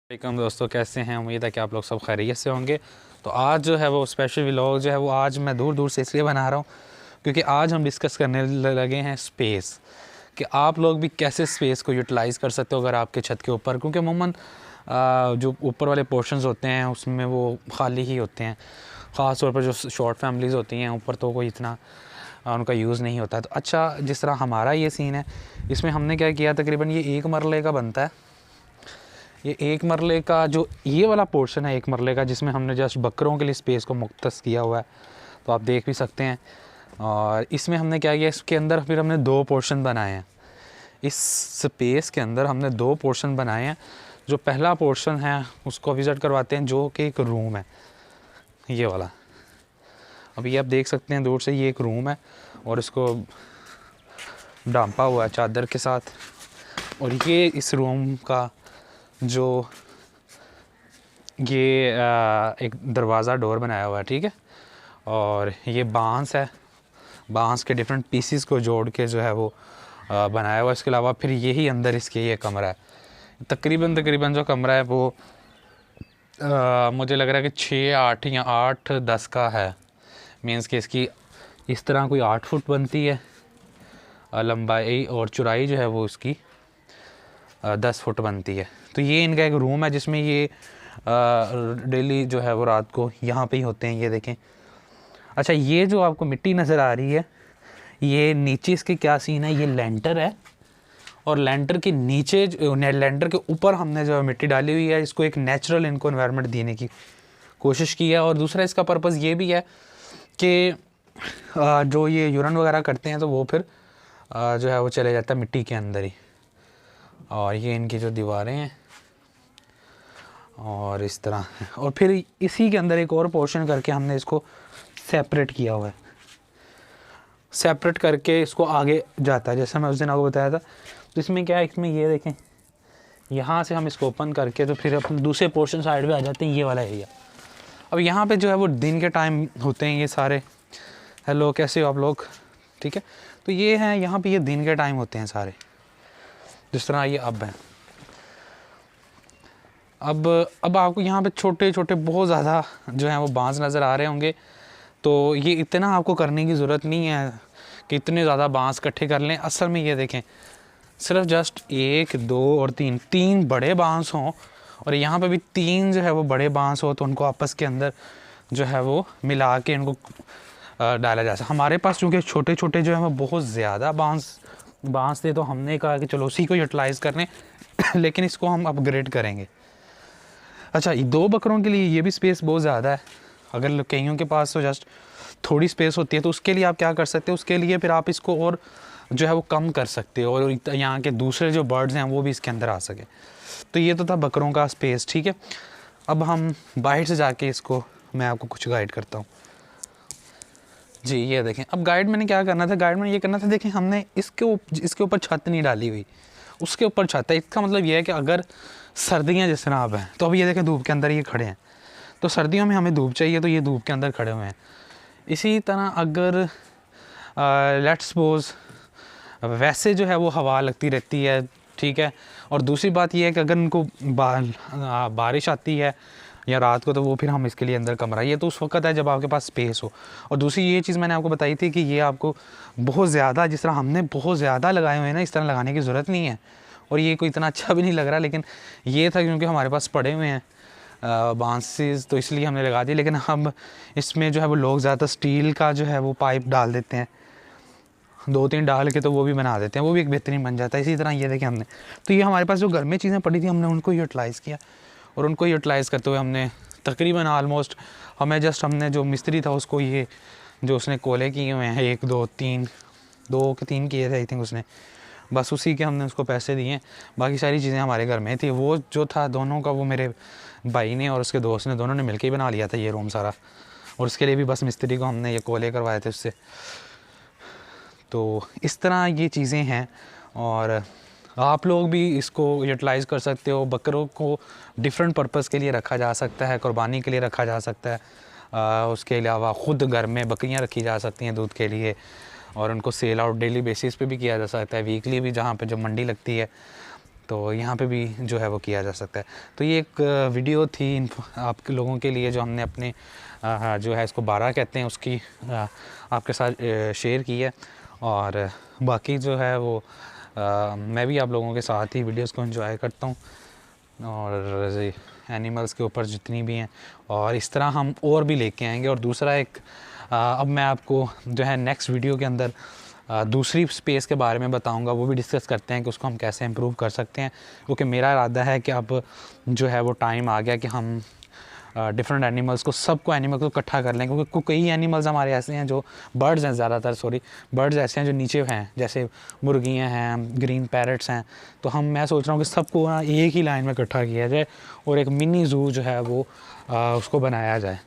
वालेकुम दोस्तों, कैसे हैं? उम्मीद है कि आप लोग सब खैरियत से होंगे। तो आज जो है वो स्पेशल व्लॉग जो है वो आज मैं दूर दूर से इसलिए बना रहा हूँ क्योंकि आज हम डिस्कस करने लगे हैं स्पेस, कि आप लोग भी कैसे स्पेस को यूटिलाइज़ कर सकते हो अगर आपके छत के ऊपर, क्योंकि अमूमन जो ऊपर वाले पोर्शंस होते हैं उसमें वो खाली ही होते हैं। ख़ास तौर पर जो शॉर्ट फैमिलीज़ होती हैं ऊपर तो कोई इतना उनका यूज़ नहीं होता। तो अच्छा, जिस तरह हमारा ये सीन है, इसमें हमने क्या किया, तकरीबन ये एक मरले का बनता है। ये एक मरले का जो ये वाला पोर्शन है एक मरले का, जिसमें हमने जस्ट बकरों के लिए स्पेस को मुख्तस किया हुआ है, तो आप देख भी सकते हैं। और इसमें हमने क्या किया, इसके अंदर फिर हमने दो पोर्शन बनाए हैं। इस स्पेस के अंदर हमने दो पोर्शन बनाए हैं। जो पहला पोर्शन है उसको विज़िट करवाते हैं, जो कि एक रूम है, ये वाला। अभी आप देख सकते हैं दूर से, ये एक रूम है और इसको ढांपा हुआ है चादर के साथ। और ये इस रूम का जो ये एक दरवाज़ा डोर बनाया हुआ है, ठीक है। और ये बांस है, बांस के डिफरेंट पीसीस को जोड़ के जो है वो बनाया हुआ है। इसके अलावा फिर यही अंदर इसके ये कमरा है। तकरीबन जो कमरा है वो मुझे लग रहा है कि 6, 8 या 8, 10 का है। मीन्स कि इसकी इस तरह कोई 8 फुट बनती है लंबाई, और चौड़ाई जो है वो इसकी 10 फुट बनती है। तो ये इनका एक रूम है जिसमें ये डेली जो है वो रात को यहाँ पे ही होते हैं, ये देखें। अच्छा, ये जो आपको मिट्टी नज़र आ रही है, ये नीचे इसके क्या सीन है, ये लेंटर है और लेंटर के नीचे लेंटर के ऊपर हमने जो मिट्टी डाली हुई है, इसको एक नेचुरल इनको एनवायरनमेंट देने की कोशिश की है। और दूसरा इसका पर्पज़ ये भी है कि जो ये यूरन वगैरह करते हैं तो वो फिर जो है वो चले जाता है मिट्टी के अंदर ही। और ये इनकी जो दीवारें हैं और इस तरह, और फिर इसी के अंदर एक और पोर्शन करके हमने इसको सेपरेट किया हुआ है। सेपरेट करके इसको आगे जाता है, जैसे मैं उस दिन आपको बताया था। तो इसमें क्या है, इसमें ये देखें, यहाँ से हम इसको ओपन करके तो फिर अपने दूसरे पोर्शन साइड पे आ जाते हैं, ये वाला एरिया। अब यहाँ पे जो है वो दिन के टाइम होते हैं ये सारे। हेलो, कैसे हो आप लोग? ठीक है। तो ये हैं यहाँ पे, ये दिन के टाइम होते हैं सारे, जिस तरह ये अब हैं। अब आपको यहाँ पे छोटे छोटे बहुत ज़्यादा जो हैं वो बांस नज़र आ रहे होंगे। तो ये इतना आपको करने की ज़रूरत नहीं है कि इतने ज़्यादा बांस इकट्ठे कर लें। असल में ये देखें, सिर्फ जस्ट 1, 2 और 3 बड़े बांस हों, और यहाँ पे भी 3 जो है वो बड़े बांस हो, तो उनको आपस के अंदर जो है वो मिला के इनको डाला जा सकता। हमारे पास चूँकि छोटे छोटे जो है वो बहुत ज़्यादा बांस थे, तो हमने कहा कि चलो उसी को यूटिलाइज़ कर लें लेकिन इसको हम अपग्रेड करेंगे। अच्छा, 2 बकरों के लिए ये भी स्पेस बहुत ज़्यादा है। अगर कईयों के पास तो जस्ट थोड़ी स्पेस होती है, तो उसके लिए आप क्या कर सकते हो, उसके लिए फिर आप इसको और जो है वो कम कर सकते हो, और यहाँ के दूसरे जो बर्ड्स हैं वो भी इसके अंदर आ सके। तो ये तो था बकरों का स्पेस, ठीक है। अब हम बाहर से जाके इसको मैं आपको कुछ गाइड करता हूँ जी। ये देखें, अब गाइड मैंने क्या करना था, गाइड में ये करना था, देखें हमने इसके ऊपर छत नहीं डाली हुई, उसके ऊपर छत है। इसका मतलब ये है कि अगर सर्दियाँ जिस तरह अब हैं, तो अभी ये देखें धूप के अंदर ये खड़े हैं, तो सर्दियों में हमें धूप चाहिए, तो ये धूप के अंदर खड़े हुए हैं। इसी तरह अगर लेट्स सपोज वैसे जो है वो हवा लगती रहती है, ठीक है। और दूसरी बात ये है कि अगर उनको बारिश आती है या रात को, तो वो फिर हम इसके लिए अंदर कमरा, ये तो उस वक्त है जब आपके पास स्पेस हो। और दूसरी ये चीज़ मैंने आपको बताई थी कि ये आपको बहुत ज़्यादा, जिस तरह हमने बहुत ज़्यादा लगाए हुए हैं ना, इस तरह लगाने की ज़रूरत नहीं है। और ये कोई इतना अच्छा भी नहीं लग रहा, लेकिन ये था क्योंकि हमारे पास पड़े हुए हैं बांसेस, तो इसलिए हमने लगा दिए। लेकिन हम इसमें जो है वो लोग ज़्यादा स्टील का जो है वो पाइप डाल देते हैं, 2-3 डाल के, तो वो भी बना देते हैं, वो भी एक बेहतरीन बन जाता है। इसी तरह ये देखें हमने, तो ये हमारे पास जो घर में चीज़ें पड़ी थी हमने उनको यूटिलाइज़ किया, और उनको यूटिलाइज़ करते हुए हमने तकरीबन आलमोस्ट, हमने जो मिस्त्री था उसको ये जो उसने कोले किए हुए हैं 1, 2, 3, 2 के 3 किए थे आई थिंक उसने, बस उसी के हमने उसको पैसे दिए। बाकी सारी चीज़ें हमारे घर में थी। वो जो था दोनों का, वो मेरे भाई ने और उसके दोस्त ने दोनों ने मिलकर ही बना लिया था ये रूम सारा, और उसके लिए भी बस मिस्त्री को हमने ये कोले करवाए थे उससे। तो इस तरह ये चीज़ें हैं, और आप लोग भी इसको यूटिलाइज़ कर सकते हो। बकरों को डिफरेंट पर्पज़ के लिए रखा जा सकता है, कुर्बानी के लिए रखा जा सकता है। उसके अलावा ख़ुद घर में बकरियां रखी जा सकती हैं दूध के लिए, और उनको सेल आउट डेली बेसिस पे भी किया जा सकता है, वीकली भी, जहाँ पे जो मंडी लगती है। तो यहाँ पे भी जो है वो किया जा सकता है। तो ये एक वीडियो थी आपके लोगों के लिए, जो हमने अपने जो है इसको बारह कहते हैं उसकी आपके साथ शेयर की है। और बाकी जो है वो मैं भी आप लोगों के साथ ही वीडियोस को एंजॉय करता हूँ, और एनिमल्स के ऊपर जितनी भी हैं, और इस तरह हम और भी लेके आएंगे। और दूसरा एक अब मैं आपको जो है नेक्स्ट वीडियो के अंदर दूसरी स्पेस के बारे में बताऊंगा, वो भी डिस्कस करते हैं कि उसको हम कैसे इम्प्रूव कर सकते हैं। क्योंकि मेरा इरादा है कि अब जो है वो टाइम आ गया कि हम डिफरेंट एनिमल्स को एनिमल को इकट्ठा कर लें, क्योंकि कई एनिमल्स हमारे ऐसे हैं जो बर्ड्स हैं, ज़्यादातर बर्ड्स ऐसे हैं जो नीचे हैं, जैसे मुर्गियाँ हैं, ग्रीन पैरट्स हैं। तो मैं सोच रहा हूँ कि सबको ना एक ही लाइन में इकट्ठा किया जाए और एक मिनी ज़ू जो है वो उसको बनाया जाए।